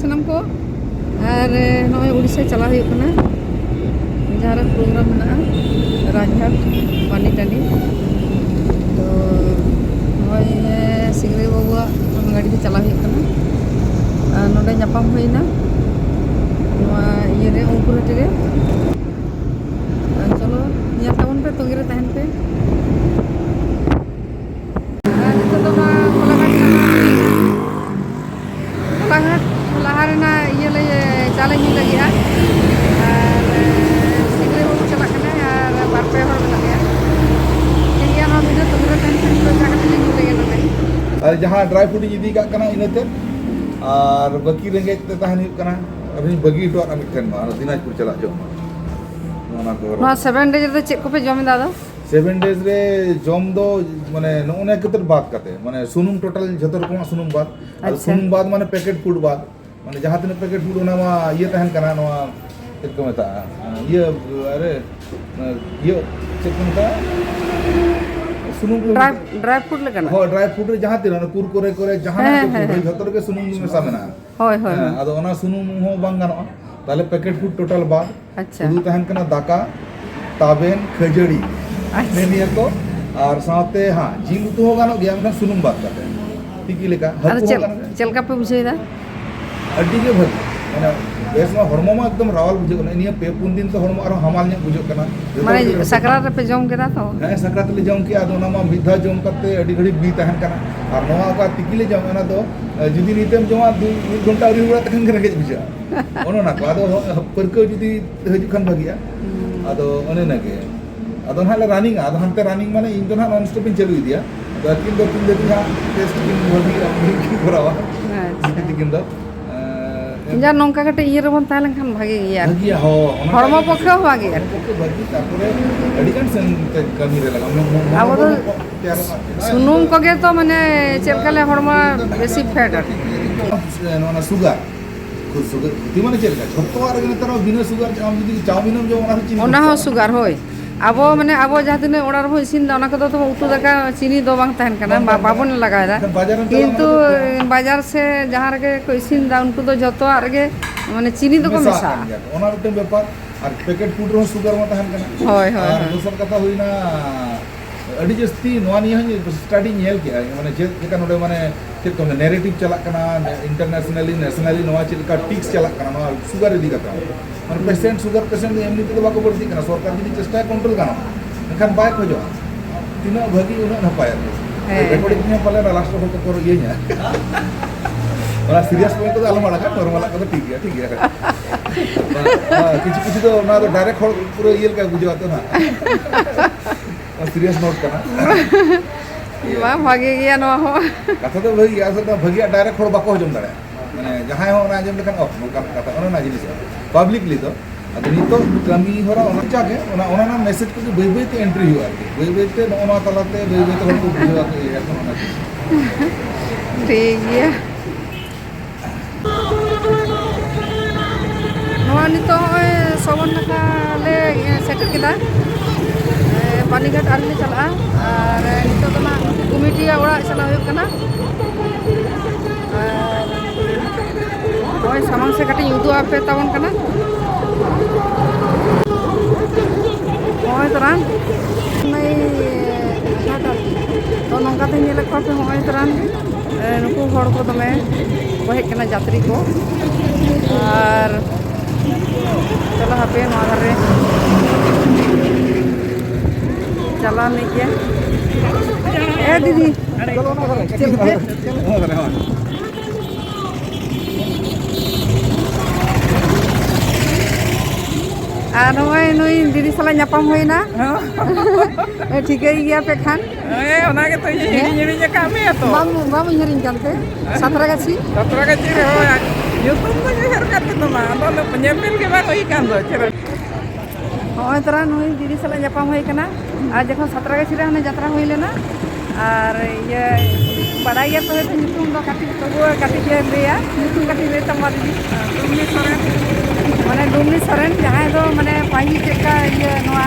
ᱥᱟᱱᱟᱢ ᱠᱚ ᱟᱨ ᱱᱚᱜᱼᱚᱭ ᱩᱲᱤᱥᱥᱟ ᱪᱟᱞᱟᱣ ᱦᱩᱭᱩᱜ ᱠᱟᱱᱟ ᱡᱟᱦᱟᱸ ᱨᱮ ᱯᱨᱳᱜᱨᱟᱢ ᱢᱮᱱᱟᱜᱼᱟ ᱨᱟᱡᱽᱜᱷᱟᱴ ᱯᱟᱱᱤ ᱴᱟᱺᱰᱤ ᱛᱚ ᱱᱚᱜᱼᱚᱭ ᱥᱤᱝᱨᱟᱹᱭ ᱵᱟᱹᱵᱩᱣᱟᱜ ᱜᱟᱹᱰᱤ ᱛᱮ ᱪᱟᱞᱟᱣ ᱦᱩᱭᱩᱜ ᱠᱟᱱᱟ ᱟᱨ ᱱᱚᱰᱮ ᱧᱟᱯᱟᱢ ᱦᱩᱭᱱᱟ ᱱᱚᱣᱟ ᱤᱭᱟᱹᱨᱮ ᱚᱝᱠᱩᱨᱟᱴᱤ ᱨᱮ ᱪᱚᱞᱚ ᱧᱮᱞ ᱛᱟᱵᱚᱱ ᱯᱮ ᱛᱚᱸᱜᱮ ᱨᱮ ᱛᱟᱦᱮᱱ ᱯᱮ ᱟᱨ ᱱᱤᱛᱚᱜ ᱫᱚ ᱱᱚᱣᱟ ᱠᱚᱞᱟᱜᱷᱟᱴ ᱞᱟᱦᱟ ᱨᱮᱱᱟᱜ ᱤᱭᱟᱹ ᱞᱮ ᱪᱟᱞᱮ ᱧᱩ ᱞᱟᱹᱜᱤᱫᱼᱟ ᱟᱨ ᱥᱤᱝᱨᱟᱹᱭ ᱵᱟᱹᱵᱩ ᱪᱟᱞᱟᱜ ᱠᱟᱱᱟᱭ ᱟᱨ ᱵᱟᱨ ᱯᱮ ᱦᱚᱲ ᱢᱮᱱᱟᱜ ᱞᱮᱭᱟ ᱴᱷᱤᱠ ᱜᱮᱭᱟ ᱱᱚᱣᱟ ᱵᱷᱤᱰᱤᱭᱳ ᱛᱚᱸᱜᱮ ᱨᱮ ᱛᱟᱦᱮᱱ ᱯᱮ ᱱᱤᱛᱚᱜ ᱪᱟ ᱠᱟᱛᱮ ᱞᱮ ᱧᱩ ᱞᱮᱜᱮ ᱱᱚᱰᱮ ᱟᱨ ᱡᱟᱦᱟᱸ ᱰᱨᱟᱭ ᱯᱷᱨᱩᱴ ᱤᱧ ᱤᱫᱤ ᱠᱟᱜ ᱠᱟᱱᱟ ᱤᱱᱟᱹᱛᱮ ᱟᱨ ᱵᱟᱹᱠᱤ ᱨᱮᱸᱜᱮᱡ ᱛᱮ ᱛᱟᱦᱮᱱ ᱦᱩᱭᱩᱜ ᱠᱟᱱᱟ ᱟᱨᱤᱧ ᱵᱟᱹᱜᱤ ᱦᱚᱴᱚᱣᱟᱜ ᱠᱟᱱᱟ ᱢᱤᱫᱴᱷᱮᱱ ᱢᱟ ᱫᱤᱱᱟᱡᱽᱯᱩᱨ ᱪᱟᱞᱟᱜ ᱡᱚᱢ ᱚᱱᱟ ᱠᱚ ᱱᱚᱣᱟ 7 ᱰᱮᱡ ᱨᱮᱫᱚ ᱪᱮᱫ ᱠᱚᱯᱮ ᱡᱚᱢ ᱮᱫᱟ ᱟᱫᱚ 7 days ᱨᱮ ᱡᱚᱢ ᱫᱚ ᱢᱟᱱᱮ ᱱᱚᱜᱼᱚ ᱠᱷᱟᱹᱛᱤᱨ ᱵᱟᱫ ᱠᱟᱛᱮ ᱢᱟᱱᱮ ᱥᱩᱱᱩᱢ ᱴᱳᱴᱟᱞ ᱡᱷᱚᱛᱚ ᱨᱚᱠᱚᱢᱟᱜ ᱥᱩᱱᱩᱢ ᱵᱟᱫ ᱟᱨ ᱥᱩᱱᱩᱢ ᱵᱟᱫ ᱢᱟᱱᱮ ᱯᱮᱠᱮᱴ ᱯᱷᱩᱰ ᱵᱟᱫ মানে ᱡᱟᱦᱟᱸ ᱛᱤᱱᱟᱹᱜ ᱯᱮᱠᱮᱴ ᱯᱷᱩᱰ ᱚᱱᱟ ᱢᱟ ᱤᱭᱟᱹ ᱛᱟᱦᱮᱱ ᱠᱟᱱᱟ ᱱᱚᱣᱟ ᱪᱮᱫ ᱠᱚ ᱢᱮᱛᱟᱜᱼᱟ ᱤᱭᱟᱹ ᱟᱨᱮ ᱤᱭᱟᱹ ᱪᱮᱫ ᱠᱚ ᱢᱮᱛᱟᱜᱼᱟ ᱥᱩᱱᱩᱢ ᱰᱨᱟᱭ ᱯᱷᱨᱩᱴ ᱞᱮᱠᱟᱱᱟᱜ ᱦᱳᱭ ᱰᱨᱟᱭ ᱯᱷᱨᱩᱴ ᱨᱮ ᱡᱟᱦᱟᱸ ᱛᱤᱱᱟᱹᱜ ᱠᱩᱨᱠᱩᱨᱮ ᱠᱚᱨᱮ ᱡᱟᱦᱟᱱᱟᱜ ᱜᱮ ᱡᱷᱚᱛᱚ ᱨᱮᱜᱮ ᱥᱩᱱᱩᱢ ᱢᱮᱥᱟ ᱢᱮᱱᱟᱜᱼᱟ ᱦᱳᱭ ᱦᱳᱭ ᱟᱫᱚ ᱚᱱᱟ ᱥᱩᱱᱩᱢ ᱦᱚᱸ ᱵᱟᱝ ᱜᱟᱱᱚᱜᱼᱟ ᱛᱟᱦᱞᱮ ᱯᱮᱠᱮᱴ ᱯᱷᱩᱰ ᱴᱳᱴᱟल ᱵᱟᱫ শুধু ᱛᱟᱦᱮᱱ ᱠᱟᱱᱟ ᱫᱟᱠᱟ ᱛᱟᱵᱮᱱ ᱠᱷᱟᱹᱡᱟᱹᱲᱤ ᱱᱤᱭᱟᱹ ᱠᱚ ᱟᱨ ᱥᱟᱶᱛᱮ ᱦᱟᱸ ᱡᱤᱞ ᱩᱛᱩ ᱦᱚᱸ ᱜᱟᱱᱚᱜ ᱜᱮᱭᱟ ᱢᱮᱱᱠᱷᱟᱱ ᱥᱩᱱᱩᱢ ᱵᱟᱫ ᱠᱟᱛᱮ ᱛᱤᱠᱤ ᱞᱮᱠᱟ ᱟᱫᱚ ᱪᱮᱫ ᱞᱮᱠᱟ ᱯᱮ ᱵᱩᱡᱷᱟᱹᱣᱮᱫᱟ ᱟᱹᱰᱤ ᱜᱮ ᱵᱷᱟᱹᱜᱤ ᱢᱟᱱᱮ ᱵᱮᱥ ᱢᱟ ᱦᱚᱲᱢᱚ ᱢᱟ ᱮᱠᱫᱚᱢ ᱨᱟᱣᱟᱞ ᱵᱩᱡᱷᱟᱹᱜ ᱠᱟᱱᱟ ᱱᱤᱭᱟᱹ ᱯᱮ ᱯᱩᱱ ᱫᱤᱱ ᱛᱚ ᱦᱚᱲᱢᱚ ᱟᱨᱦᱚᱸ ᱦᱟᱢᱟᱞ ᱧᱚᱜ ᱵᱩᱡᱷᱟᱹᱜ ᱠᱟᱱᱟ ᱢᱟᱱᱮ ᱥᱟᱠᱨᱟᱛ ᱨᱮᱯᱮ ᱡᱚᱢ ᱠᱮᱫᱟ ᱛᱚ ᱦᱮᱸ ᱥᱟᱠᱨᱟᱛ ᱨᱮ ᱡᱚᱢ ᱠᱮᱜᱼᱟ ᱟᱫᱚ ᱚᱱᱟ ᱢᱟ ᱢᱤᱫ ᱫᱷᱟᱣ ᱡᱚᱢ ᱠᱟᱛᱮ ᱟᱹᱰᱤ ᱜᱷᱟᱹᱲᱤᱡ ᱵᱤ ᱛᱟᱦᱮᱱ ᱠᱟᱱᱟ ᱟᱨ ᱱᱚᱣᱟ ᱚᱠᱟ ᱛᱤᱠᱤ ᱞᱮ ᱡᱚᱢ ᱚᱱᱟ ᱫᱚ ᱡᱩᱫᱤ ᱱᱤᱛᱮᱢ ᱡᱚᱢᱟ 1 ঘন্টা ᱟᱹᱣᱨᱤ ᱦᱩᱭᱩᱜᱼᱟ ᱛᱚᱠᱷᱚᱱ ᱜᱮ ᱨᱮᱸᱜᱮᱡ ᱵᱩᱡᱷᱟᱹᱜᱼᱟ ᱚᱱᱮ ᱚᱱᱟ ᱠᱚ ᱟᱫᱚ ᱯᱟᱹᱨᱠᱟᱹᱣ ᱡᱩᱫᱤ ᱦᱤᱡᱩᱜ ᱠᱷᱟᱱ ᱵᱷᱟᱹᱜᱤᱜᱼᱟ ᱟᱫᱚ ᱚᱱᱮ ᱚᱱᱟᱜᱮ ᱟᱫᱚ ᱱᱟᱦᱟᱜ ᱞᱮ ᱨᱟᱱᱤᱝᱟ ᱟᱫᱚ ᱦᱟᱱᱛᱮ ᱨᱟᱱᱤᱝ ᱢᱟᱱे ᱤᱧ ᱫᱚ ᱱᱟᱦᱟᱜ ᱱᱚᱱ ᱥᱴᱚᱯ ᱤᱧ ᱪᱟᱹᱞᱩ ᱤᱫᱤᱭᱟ ᱟᱹᱠᱤᱱ ᱫᱚ ᱛᱤᱱ ᱫᱷᱟᱹᱵᱤᱡ ᱦᱟᱸᱜ ᱴᱮᱥᱴ ᱠᱤᱱ ᱵᱷᱟᱹᱜᱤᱜᱼᱟ ᱩᱱᱠᱤᱱ ᱠᱚᱨᱟᱣᱟ ᱛᱤᱠᱤᱱ ᱫᱚ ᱡᱟ ᱱᱚᱝᱠᱟ ᱠᱟᱹᱴᱤᱡ ᱤᱭᱟᱹ ᱨᱮᱵᱚᱱ ᱛᱟᱦᱮᱸ ᱞᱮᱱᱠᱷᱟᱱ ᱵᱷᱟᱜᱮ ᱜᱮᱭᱟ ᱵᱷᱟᱹᱜᱤᱭᱟ ᱦᱚᱲᱢᱚ ᱯᱚᱠᱷᱮ ᱦᱚᱸ ᱵᱷᱟᱜᱮ ᱦᱚᱲᱢᱚ ᱯᱚᱠᱷᱮ ᱵᱷᱟᱹᱜᱤ ᱛᱟᱨᱯᱚᱨᱮ ᱟᱹᱰᱤᱜᱟᱱ ᱥᱮᱱ ᱠᱟᱹᱢᱤ ᱨᱮ ᱞᱟᱜᱟᱜᱼᱟ ᱟᱵᱚ ᱫᱚ ᱥᱩᱱᱩᱢ ᱠᱚᱜᱮ ᱛᱚ ᱢᱟᱱᱮ ᱪᱮᱫ ᱞᱮᱠᱟ ᱞᱮ ᱦᱚᱲᱢᱚ ᱵᱮᱥᱤ ᱯᱷᱮᱴ ᱟᱨᱠᱤ ᱚᱱᱟ ᱥᱩগার সুগার ক্ষতি মানে ᱪᱮᱫ ᱞᱮᱠᱟ ᱡᱷᱚᱛᱚᱣᱟᱜ ᱨᱮᱜᱮ ᱱᱮᱛᱟᱨ ᱵᱤᱱᱟᱹ ᱥᱩগার ᱟᱢ ᱡᱩᱫᱤ ᱪᱟᱣᱢᱤᱱᱮᱢ ᱡᱚᱢ ᱚᱱᱟ ᱦᱚᱸ ᱥᱩᱜᱟᱨ ᱦᱳᱭ ᱟᱵᱚ ᱢᱟᱱᱮ ᱟᱵᱚ ᱡᱟᱦᱟᱸ ᱛᱤᱱᱟᱹᱜ ᱚᱲᱟᱜ ᱨᱮᱵᱚᱱ ᱤᱥᱤᱱ ᱮᱫᱟ ᱚᱱᱟ ᱠᱚᱫᱚ ᱛᱚ ᱩᱛᱩ ᱫᱟᱠᱟ ᱪᱤᱱᱤ ᱫᱚ ᱵᱟᱝ ᱛᱟᱦᱮᱱ ᱠᱟᱱᱟ ᱵᱟᱵᱚᱱ ᱞᱟᱜᱟᱣᱮᱫᱟ ᱠᱤᱱᱛᱩ ᱵᱟᱡᱟᱨ ᱥᱮ ᱡᱟᱦᱟᱸ ᱨᱮᱜᱮ ᱠᱚ ᱤᱥᱤᱱ ᱮᱫᱟ ᱩᱱᱠᱩ ᱫᱚ ᱡᱷᱚᱛᱚᱣᱟᱜ ᱨᱮᱜᱮ ᱢᱟᱱᱮ ᱪᱤᱱᱤ ᱫᱚᱠᱚ ᱢᱮᱥᱟᱜᱼᱟ ᱚᱱᱟ ᱢᱤᱫᱴᱮᱱ ᱵᱮᱯᱟর ᱟᱨ ᱯᱮᱠᱮᱴ ᱯᱷᱩᱰ ᱨᱮᱦᱚᱸ ᱥᱩᱜᱟᱨ ᱢᱟ ᱛᱟᱦᱮᱱ ᱠᱟᱱᱟ ᱦᱳᱭ ᱦᱳᱭ ᱟᱨ ᱫᱚᱥᱟᱨ ᱠᱟᱛᱷᱟ ᱦᱩᱭᱱᱟ ᱟᱹᱰᱤ ᱡᱟᱹᱥᱛᱤ ᱱᱚᱣᱟ ᱱᱤᱭᱟᱹ ᱦᱚᱸ ᱥᱴᱟᱰᱤ ᱧᱮᱞ ᱠᱮᱜᱼᱟ ᱢᱟᱱᱮ ᱪᱮᱫ ᱞᱮᱠᱟ ᱱᱚᱰᱮ ᱢᱟᱱᱮ ᱪᱮᱫ ᱠᱚ ᱱᱮᱨᱮᱴᱤভ ᱪᱟᱞᱟᱜ ᱠᱟᱱᱟ ᱤᱱᱴᱟᱨᱱᱮᱥᱱᱟলি ᱱᱮᱥᱱᱟলি ᱱᱚᱣᱟ ᱪᱮᱫ ᱞᱮᱠᱟ ᱴᱤक्स ᱪᱟᱞᱟᱜ ᱠᱟᱱᱟ ᱱᱚᱣᱟ ᱥᱩᱜᱟর ᱤᱫᱤ ᱠᱟᱛᱮ ᱢᱟᱱᱮ ᱯᱮᱥᱮন্ট ᱥᱩᱜᱟর ᱯᱮᱥᱮন্ট ᱮᱢᱱᱤ ᱛᱮᱫᱚ ᱵᱟᱠᱚ ᱵᱟᱹᱲᱛᱤᱜ ᱠᱟᱱᱟ ᱥᱚᱨᱠᱟর ᱡᱩᱫᱤ ᱪᱮষ্টায় কন্ট্রোল গানো এখান ᱵᱟᱭ ᱠᱷᱚᱡᱚᱜᱼᱟ ᱛᱤᱱᱟᱹᱜ ᱵᱷᱟᱹᱜᱤ ᱩᱱᱟᱹᱜ ᱱᱟᱯᱟᱭ ᱟᱨᱠᱤ ᱨᱮᱠᱚর্ডিং ᱧᱮ ᱯᱟᱞᱮ ᱞᱟᱥᱴ ᱦᱚᱲ ᱠᱚ ᱤᱭᱟᱹᱧᱟ ᱚᱱᱟ ᱥᱤরিয়াস ᱯᱚᱭᱮন্ᱴ ᱫᱚ ᱟᱞᱚᱢ ᱟᱲᱟᱜᱟ ᱱᱚᱨᱢᱟᱞ ᱠᱚᱫᱚ ᱴᱷᱤᱠ ᱜᱮᱭᱟ ᱠᱤᱪᱷᱩ ᱠᱤᱪᱷᱩ ᱫᱚ ᱚᱱᱟ ᱫᱚ ᱰᱟᱭᱨᱮᱠᱴ ᱦᱚᱲ ᱯᱩᱨᱟᱹ ᱤᱭᱟᱹ ᱞᱮᱠᱟ ᱵᱩᱡᱷᱟᱹᱜᱼᱟ ᱛᱚ ᱱᱟ ᱥᱤরিয়াস ᱱᱳᱴ ᱠᱟᱱᱟ ᱵᱟᱝ ᱵᱷᱟᱜᱮ ᱜᱮᱭᱟ ᱱᱚᱣᱟ ᱦᱚᱸ ᱠᱟᱛᱷᱟ ᱫᱚ ᱵᱷᱟᱹᱜᱤ ᱜᱮᱭᱟ ᱟᱥᱚᱞ ᱵᱷᱟᱹᱜᱤᱭᱟ ᱰᱟᱭᱨᱮᱠᱴ ᱦᱚᱲ ᱵᱟᱠᱚ ᱦᱚᱡᱚᱢ ᱫᱟᱲᱮᱭᱟᱜᱼᱟ ᱢᱟᱱᱮ ᱡᱟᱦᱟᱸᱭ ᱦᱚᱸ ᱚᱱᱟ ᱟᱸᱡᱚᱢ ᱞᱮᱠᱷᱟᱱ ᱱᱚᱝᱠᱟᱱ ᱠᱟᱛᱷᱟ ᱚᱱᱟ ᱚᱱᱟ ᱡᱤᱱᱤᱥ ᱯᱟᱵᱞᱤᱠᱞᱤ ᱫᱚ ᱟᱫᱚ ᱱᱤᱛᱚᱜ ᱠᱟᱹᱢᱤ ᱦᱚᱨᱟ ᱚᱱᱟ ᱪᱟᱜᱮ ᱚᱱᱟ ᱚᱱᱟ ᱢᱮᱥᱮᱡᱽ ᱠᱚᱜᱮ ᱵᱟᱹᱭ ᱵᱟᱹᱭᱛᱮ ᱮᱱᱴᱨᱤ ᱦᱩᱭᱩᱜᱼᱟ ᱟᱨᱠᱤ ᱵᱟᱹᱭ ᱵᱟᱹᱭᱛᱮ ᱱᱚᱜᱼᱚ ᱱᱚᱣᱟ ᱛᱟᱞᱟᱛᱮ ᱵᱟᱹᱭ ᱵᱟᱹᱭᱛᱮ ᱦᱚᱲ ᱠᱚ ᱵᱩᱡᱷᱟᱹᱣᱟ ᱮᱠᱷᱚᱱ ᱚᱱᱟ ᱴᱷᱤᱠ ᱜᱮᱭᱟ ᱱᱚᱣᱟ ᱱᱤᱛᱚᱜ ᱱᱚᱜᱼᱚᱭ ᱥᱚᱵᱚᱱ ᱱᱟᱠᱷᱟ ᱞᱮ ᱥᱮᱴᱮᱨ ᱠᱮᱫᱟ ᱯᱟᱱᱤᱜᱷᱟᱴ ᱟᱨ ᱞᱮ ᱪᱟᱞᱟᱜᱼᱟ ᱟᱨ ᱱᱤᱛᱚᱜ ᱫᱚ ᱱᱟᱜ ᱠᱚᱢᱤᱴᱤᱭᱟᱜ ᱚᱲᱟᱜ ᱪᱟᱞᱟᱣ ᱦᱩᱭᱩᱜ ᱠᱟᱱᱟ ᱟᱨ ᱱᱚᱜᱼᱚᱭ ᱥᱟᱢᱟᱝ ᱥᱮᱫ ᱠᱟᱹᱴᱤᱡ ᱤᱧ ᱩᱫᱩᱜ ᱟᱯᱮ ᱛᱟᱵᱚᱱ ᱠᱟᱱᱟ ᱱᱚᱜᱼᱚᱭ ᱛᱚᱨᱟᱱ ᱜᱷᱟᱴ ᱟᱨᱠᱤ ᱛᱚ ᱱᱚᱝᱠᱟᱛᱮ ᱧᱮᱞᱮᱫ ᱠᱚᱣᱟ ᱯᱮ ᱱᱚᱜᱼᱚᱭ ᱛᱚᱨᱟᱱ ᱱᱩᱠᱩ ᱦᱚᱲ ᱠᱚ ᱫᱚᱢᱮ ᱠᱚ ᱦᱮᱡ ᱠᱟᱱᱟ ᱡᱟᱛᱨᱤ ᱠᱚ ᱟᱨ ᱪᱚᱞᱚ ᱦᱟᱯᱮ ᱱᱚᱣᱟ ᱫᱷᱟᱨᱮ ᱪᱟᱞᱟᱣ ᱞᱮᱱ ᱜᱮᱭᱟ ᱫᱤᱫᱤ ᱟᱨ ᱱᱚᱜᱼᱚᱭ ᱱᱩᱭ ᱫᱤᱫᱤ ᱥᱟᱞᱟᱜ ᱧᱟᱯᱟᱢ ᱦᱩᱭᱱᱟ ᱴᱷᱤᱠᱟᱹᱭ ᱜᱮᱭᱟ ᱯᱮ ᱠᱷᱟᱱ ᱚᱱᱟ ᱜᱮᱛᱚ ᱦᱤᱲᱤᱧ ᱟᱠᱟᱫ ᱢᱮᱭᱟ ᱛᱚ ᱵᱟᱢ ᱩᱭᱦᱟᱹᱨᱤᱧ ᱠᱟᱱᱛᱮ ᱥᱟᱛᱨᱟᱜᱟᱪᱷᱤ ᱨᱮ ᱦᱳᱭ ᱧᱩᱛᱩᱢ ᱫᱚᱧ ᱩᱭᱦᱟᱹᱨ ᱠᱟᱫ ᱛᱟᱢᱟ ᱟᱫᱚ ᱧᱮᱯᱮᱞ ᱜᱮ ᱵᱟᱝ ᱦᱩᱭ ᱠᱟᱱ ᱫᱚ ᱱᱚᱜᱼᱚᱭ ᱛᱚᱨᱟ ᱱᱩᱭ ᱫᱤᱫᱤ ᱥᱟᱞᱟᱜ ᱧᱟᱯᱟᱢ ᱦᱩᱭ ᱠᱟᱱᱟ ᱟᱨ ᱡᱚᱠᱷᱚᱱ ᱥᱟᱛᱨᱟᱜᱟᱪᱷᱤ ᱨᱮ ᱦᱟᱱᱮ ᱡᱟᱛᱨᱟ ᱦᱩᱭ ᱞᱮᱱᱟ ᱟᱨ ᱤᱭᱟᱹ ᱵᱟᱲᱟᱭ ᱜᱮᱭᱟ ᱛᱚ ᱧᱩᱛᱩᱢ ᱫᱚ ᱠᱟᱹᱴᱤᱡ ᱛᱚᱵᱩ ᱠᱟᱹᱴᱤᱡ ᱞᱟᱹᱭᱟ ᱧᱩᱛᱩᱢ ᱠᱟᱹᱴᱤᱡ ᱞᱟᱹᱭ ᱛᱟᱢᱟ ᱫᱤᱫᱤ ᱰᱩᱢᱱᱤ ᱥᱚᱨᱮᱱ ᱢᱟᱱᱮ ᱰᱩᱢᱱᱤ ᱥᱚᱨᱮᱱ ᱡᱟᱦᱟᱸᱭ ᱫᱚ ᱢᱟᱱᱮ ᱯᱟᱹᱦᱤᱞ ᱪᱮᱫᱠᱟ ᱤᱭᱟᱹ ᱱᱚᱣᱟ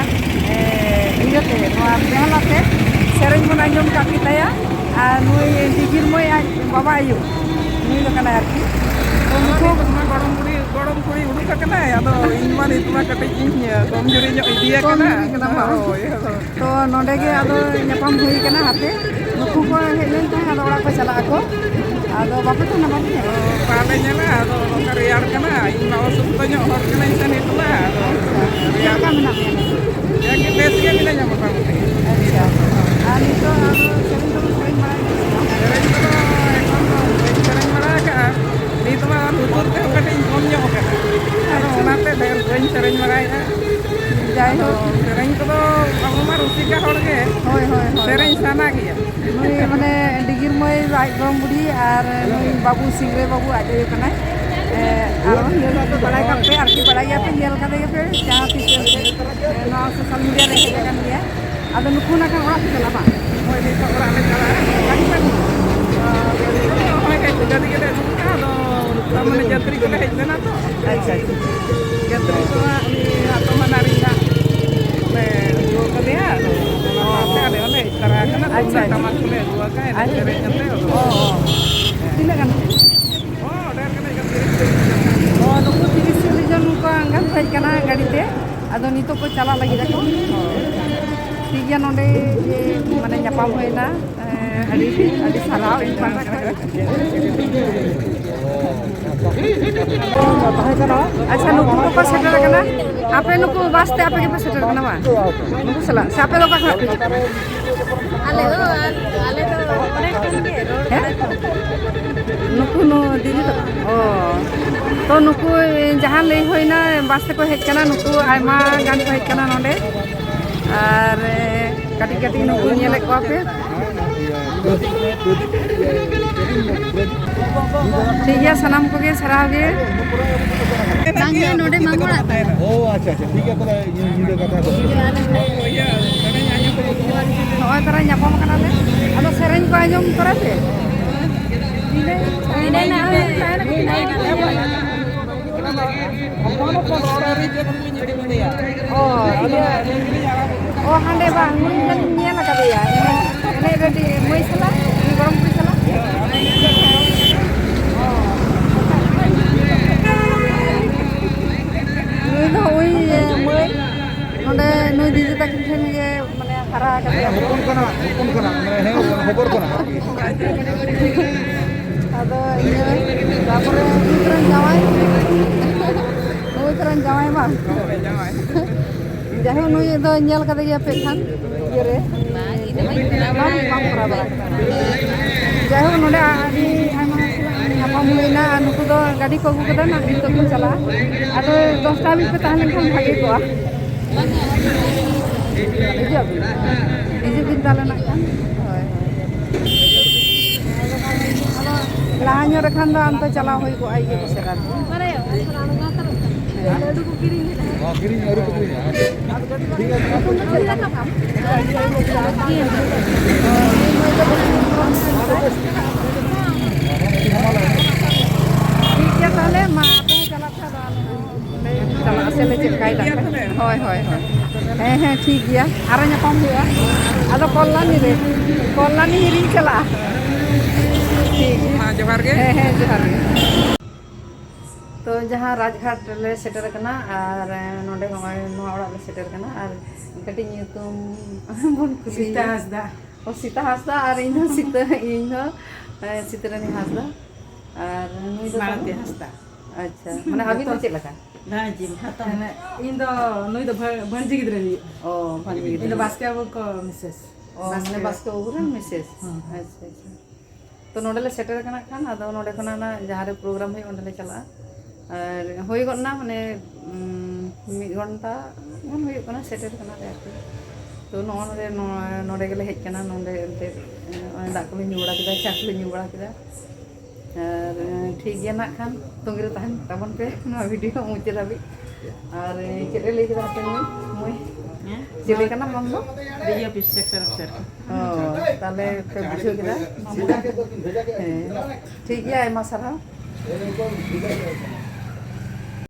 ᱤᱭᱟᱹᱛᱮ ᱱᱚᱣᱟ ᱵᱮᱦᱟᱞᱟᱛᱮ ᱥᱮᱨᱮᱧ ᱵᱚᱱ ᱟᱸᱡᱚᱢ ᱠᱟᱜ ᱜᱮᱛᱟᱭᱟ ᱟᱨ ᱱᱩᱭ ᱫᱤᱜᱤᱨ ᱢᱟᱹᱭ ᱟᱡ ᱵᱟᱵᱟ ᱟᱭᱩ ᱱᱩᱭ ᱫᱚ ᱠᱟᱱᱟᱭ ᱟᱨᱠᱤ ᱛᱚ गरम कुड़ी उड़ूक करना है अदो इन मान इतना कटे कमजोरी जो इदिया करना तो नोडे के आदो ᱧᱟᱯᱟᱢ हुई करना हाथे नुकु को हेज लेन ताहे आदो ओड़ा को चला को आदो बापे तो ना बापे पाले नेला आदो नोका रियार करना इन माव सुतो जो हर करना इंसान इतना आदो रियार का मेना या कि बेस के मिला जा मोटा मोटी अच्छा आनी तो आदो सेरेन बड़ा का नीत मा लुतुर ते कटे कम जो का आदो ओनाते ढेर बइन सेरेन बड़ाया जाय हो सेरेन को अब मा रुसिका हर के होय होय सेरेन साना गया नुई माने डिगिर मय राज गम बुढ़ी और नुई बाबू सिंगरे बाबू आजो कना और ये तो बड़ा का पे आर की बड़ाया पे नेल का दे पे जहां तीस ना सोशल मीडिया रे हेजกันगया आदो नुकु ना का ओड़ा चला बा होय नी तो ओरा ले चला गाड़ी पे होय के जदी के आदो माने जत्री को हेज लेना तो अच्छा जत्री को आतो मनारी का मैं जो कर दिया तो ada oleh cara kana sama kule dua ka ada sereñ ante तीन kan oh der kana kan oh नुकु 30 जन को अंगन हेज kana गाड़ी ते आदो नितो को चला लगी देखो ठीक गया नोडे ये माने ᱧᱟᱯᱟᱢ होइना अड़ी साराव इन पाटा अच्छा नुकु को सेटर करना आपे नुकु वास्ते आपे के सेटर करना बा नुकु सला से आपे लोग का आले तो नुकु नो दीदी तो तो नुकु जहां लई होइना वास्ते को हेज करना नुकु आयमा गान को हेज करना नोडे और काटी काटी नुकु नेले को आपे ठीक है सलाम को के सराव के Tangi node mamora. Oh, अच्छा अच्छा ठीक है तो ये कथा तो नोय तरा ᱧᱟᱯᱟᱢ kana le ado sereñ ko ajom tara pe ine na oh hande bang nyela ka dia ine ready moi sala ni gorom puri sala नो ओई मय नोडे नोई दीदी ताकिन ठेन गे माने हरा का कौन कना माने है खबर कना आदो ये तापरे उतरन जावाय उतरन जावाय मा जाहे नोई दो नेल का दे पे खान गेरे माम बराबर जाहे नोडे आदि आमा ᱧᱟᱯᱟᱢ हुईना नुकु दो गाड़ी को गुदा ना तो को चला आदो 10 टा भी पे ताहले खान भागे कोआ इजे दिन ताले ना खान होय लाहाño रखान दो अंत चला होई को आई के सेरा अरे लड्डू को किरिंग हां किरिंग और को किरिंग ठीक है ताले मा पे चला था चला से ले चकाई दा होय होय हे ठीक गया आरो ᱧᱟᱯᱟᱢ हुआ आदो कॉलानी रे कॉलानी हिरिंग चला ठीक हां जोहार गे हे जोहार गे तो जहां राजघाट ले सेटर कना और नोडे होय नो ओड़ा ले सेटर कना और कटी ᱧᱩᱛᱩᱢ बन सीता हासदा ओ सीता हासदा और इन सीतरानी हासदा और नुई दो मारते हस्ता अच्छा माने अभी तो चेक लगा ना जी हाता इन दो नुई दो भंजी गिदरे ओ भांजी इन दो बास्के को मिसेस ओ माने बास्के ओगुरन मिसेस अच्छा अच्छा तो नोडले सेटर कना खान आदो नोडे खना ना जहां रे प्रोग्राम होय ओंडले चला और होय गना माने 1 घंटा गन होय कना सेटर कना रे तो नोडे गेले हेज कना नोडे एंते दा को न्यू बड़ा किदा चा को न्यू बड़ा किदा और ठीक गया ना खान तोंगिरे ताहन ताबन पे ना वीडियो मुचे दाबी और चेले ले किदा पे मुई चेले कना बम दो दिया पिस सेक्टर अफसर ओ ताले पे बुझो किदा ठीक गया आयमा सारा